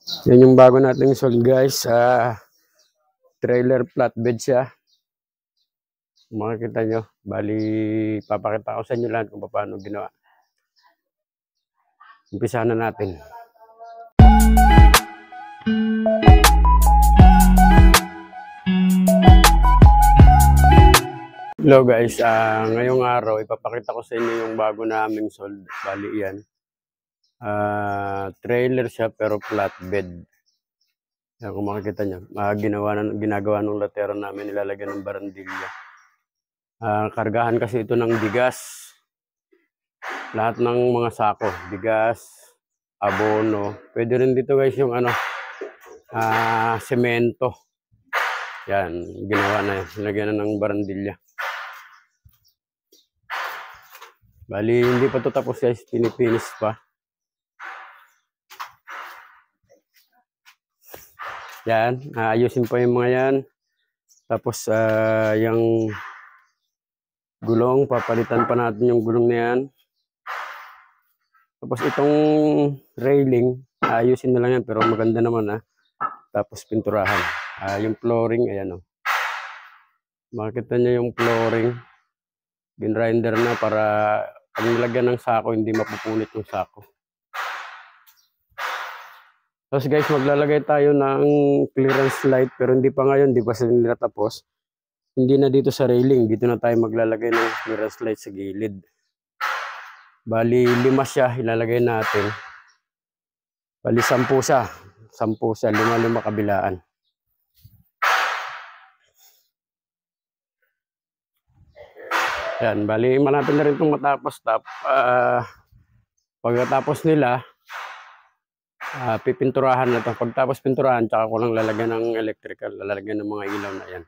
Yan yung bago nating sold guys. Trailer flatbed siya. Makikita nyo. Bali, papakita ko sa inyo lahat kung paano ginawa. Umpisa na natin. Hello guys, ngayong araw ipapakita ko sa inyo yung bago naming sold. Bali yan. Trailer siya pero flatbed. Yan, kung makikita nyo, ginagawa ng latero namin, nilalagyan ng barandilya. Kargahan kasi ito ng bigas. Lahat ng mga sako, bigas, abono. Pwede rin dito guys yung semento. Yan, ginawa na yan. Nilagyan na ng barandilya. Bali, hindi pa ito tapos guys, pinipinis pa. Yan, ayusin pa yung mga yan. Tapos, yung gulong, papalitan pa natin yung gulong na yan. Tapos, itong railing, ayusin na lang yan, pero maganda naman Tapos, pinturahan. Yung flooring, ayan o. Makita nyo yung flooring. Ginrinder na para pag nilagyan ng sako, hindi mapupunit yung sako. Tapos guys, maglalagay tayo ng clearance light pero hindi pa ngayon, hindi pa sila nilatapos. Hindi na dito sa railing, dito na tayo maglalagay ng clearance light sa gilid. Bali, 5 siya, ilalagay natin. Bali, 10 siya. 10 siya, 5 kabilaan. Yan, bali, malapit na rin itong matapos. Pagkatapos nila, pipinturahan na ito. Pagtapos pinturahan, tsaka ko lang lalagyan ng electrical, lalagyan ng mga ilaw na yan.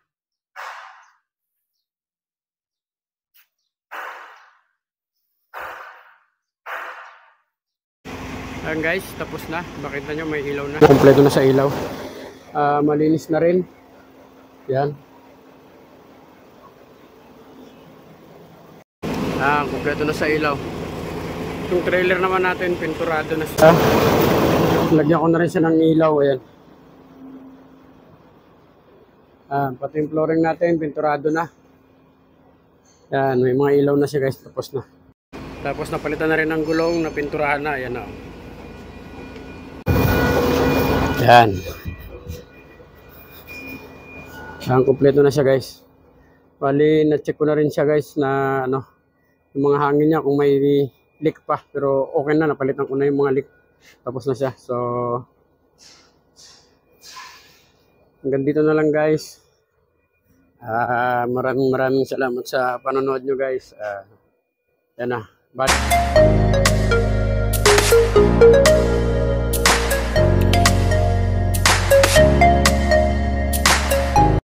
Ayan guys, tapos na. Makita nyo may ilaw na. Kompleto na sa ilaw. Malinis na rin. Yan. Kompleto na sa ilaw. Yung trailer naman natin, pinturado na siya. Lagyan ko na rin siya ng ilaw. Ayan. Pati yung flooring natin, pinturado na. Yan, may mga ilaw na siya guys. Tapos na. Tapos napalitan na rin ang gulong, napinturahan na. Ayan o. Yan. Yan, kompleto na siya guys. Bali, na-check ko na rin siya guys na yung mga hangin niya kung may leak pa. Pero okay na, napalitan ko na yung mga leak. Tapos na siya. So, hanggang dito na lang guys. Maraming salamat sa panonood nyo guys. Yan na. Bye.